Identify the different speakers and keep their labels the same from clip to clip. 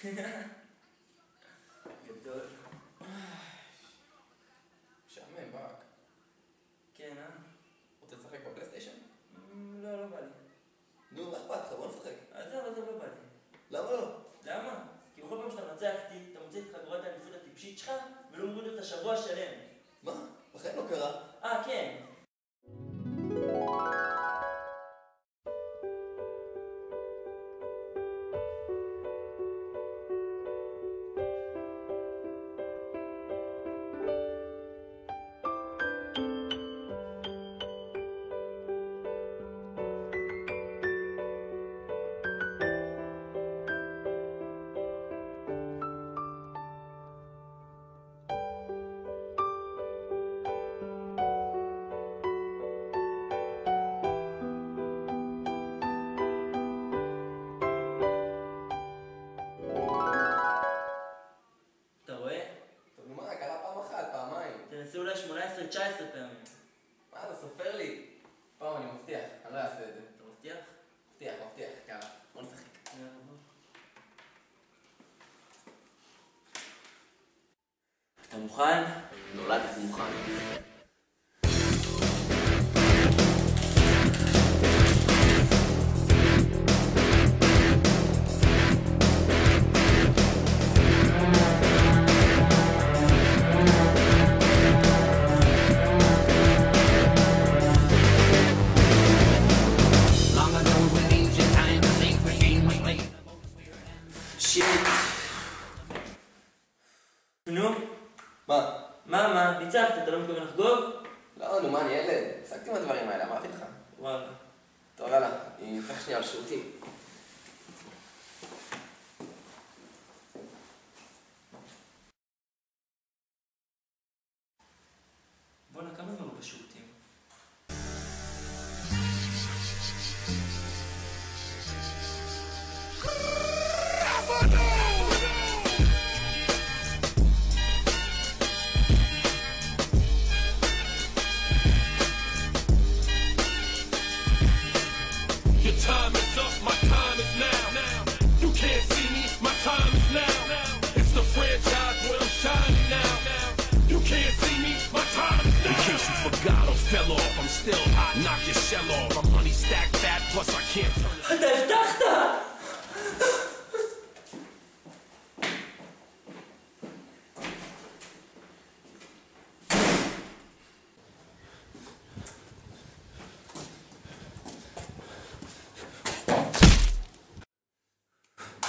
Speaker 1: גדול.
Speaker 2: משעמם, ברק.
Speaker 1: כן,
Speaker 2: רוצה לשחק בפלייסטיישן?
Speaker 1: לא בא לי.
Speaker 2: נו, מה אכפת לך? בוא נשחק.
Speaker 1: עזוב, לא בא לי.
Speaker 2: למה לא?
Speaker 1: למה? כי בכל פעם שאתה מנצח אותי, אתה מוצא את חגורת האליפות הטיפשית שלך, ולא מוריד אותה שבוע שלם.
Speaker 2: מה? בחיים לא קרה.
Speaker 1: כן. אולי 18-19 פעמים.
Speaker 2: מה, אתה סופר לי? פעם אני מבטיח, אני לא אעשה את זה.
Speaker 1: אתה מבטיח?
Speaker 2: מבטיח, יאללה, בוא נשחק.
Speaker 1: אתה מוכן?
Speaker 2: נולדתי מוכן.
Speaker 1: נו? מה? ניצחת, אתה לא מתכוון לחגוג?
Speaker 2: לא, נו מה, אני ילד. הפסקתי מהדברים האלה, אמרתי לך.
Speaker 1: וואלה.
Speaker 2: טוב, יאללה, אני צריך שנייה על שירותים.
Speaker 1: בוא'נה, כמה זמן הוא בשירותים?
Speaker 3: I'm still hot, knock your shell off. I'm honey stacked fat, plus I can't turn it.
Speaker 1: אתה הבטחת!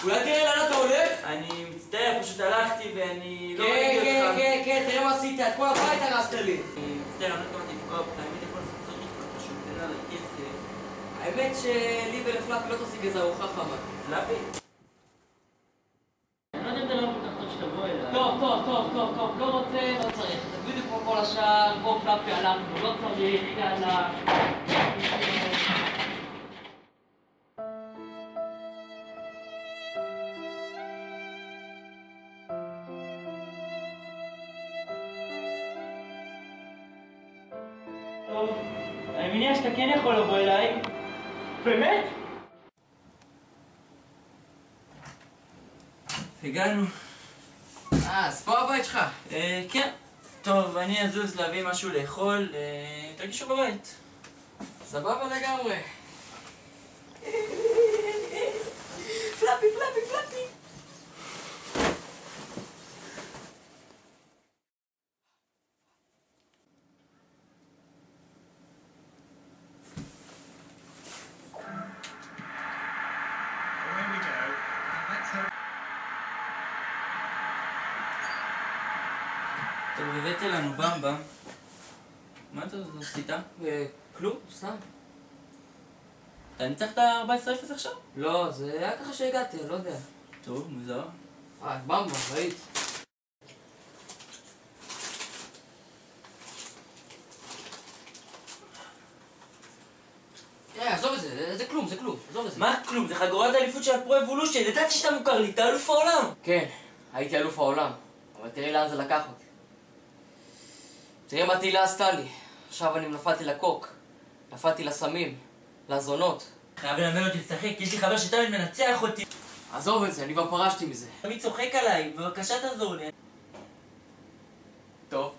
Speaker 4: אולי תראה לאן אתה הולך?
Speaker 1: אני מצטער, פשוט הלכתי ואני לא ראיתי אותך.
Speaker 4: כן, תראה מה עשית, את כל הבית הרסת לי.
Speaker 1: אני מצטער, אני לא התכוונתי לפגוע בך, האמת יכול לעשות צריך לך פשוט, תן לה כסף.
Speaker 4: האמת שלי ולפלאפי לא תשיג איזה ארוחה חמה.
Speaker 1: פלאפי? אני לא יודע אם אתה לא כל כך טוב שתבוא אליי.
Speaker 4: טוב, לא רוצה, לא צריך. תגידי פה כל השאר, בוא פלאפי הלכנו, לא צריך, יאללה.
Speaker 1: טוב, אני מניח שאתה כן יכול לבוא אליי. באמת? הגענו.
Speaker 4: אז פה הבית שלך?
Speaker 1: כן. טוב, אני אזוז להביא משהו לאכול, תרגישו בבית.
Speaker 4: סבבה לגמרי.
Speaker 1: פלאפי. טוב, הבאתי לנו במבה. מה אתה עשית?
Speaker 4: כלום, סתם.
Speaker 1: אתה ניצחת 14-0 עכשיו?
Speaker 4: לא, זה היה ככה שהגעתי, אני לא יודע.
Speaker 1: טוב, מוזר.
Speaker 4: במבה, ראית. עזוב את זה, זה כלום, עזוב את זה.
Speaker 1: מה כלום? זה חגורת האליפות של הפרו אבולושן, ידעתי שאתה מוכר לי, אתה אלוף העולם!
Speaker 4: כן, הייתי אלוף העולם, אבל תראי לאן זה לקח אותי. תראי מה תהילה עשתה לי. עכשיו אני נפלתי לקוק, נפלתי לסמים, לזונות.
Speaker 1: חייב ללמד אותי לשחק, יש לי חבר שתמיד מנצח אותי.
Speaker 4: עזוב את זה, אני כבר פרשתי מזה.
Speaker 1: אני צוחק עליי, בבקשה תעזור לי.
Speaker 4: טוב.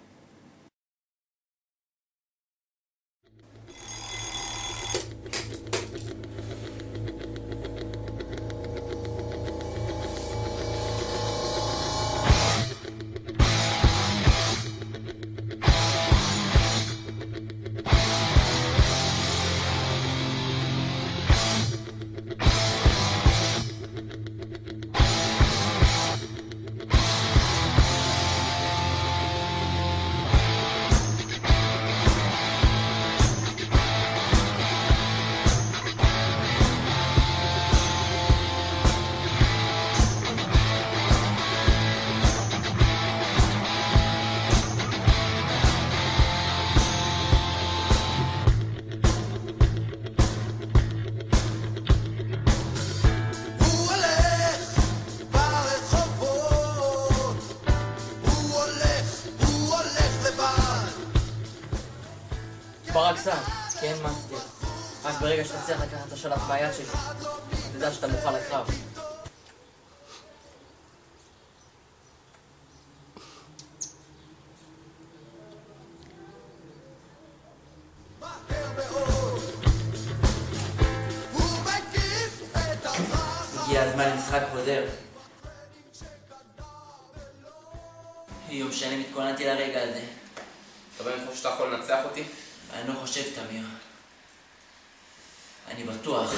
Speaker 4: ברקסן, כן מאסטר. רק ברגע שתצליח לקחת את השלט מהיד שלי, תדע שאתה מוכן לקרב.
Speaker 1: הגיע הזמן למשחק חוזר. יום שנים התכוננתי לרגע הזה.
Speaker 2: אתה באמת חושב שאתה יכול לנצח אותי?
Speaker 1: אני לא חושב, תמיר. אני בטוח.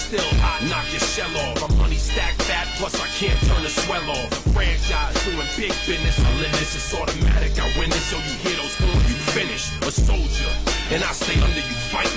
Speaker 3: Still hot, knock your shell off. My money stacked fat, plus I can't turn the swell off. The franchise doing big business, I live this, it's automatic. I win this, so you hear those horns, you finish. A soldier, and I stay under you fighting.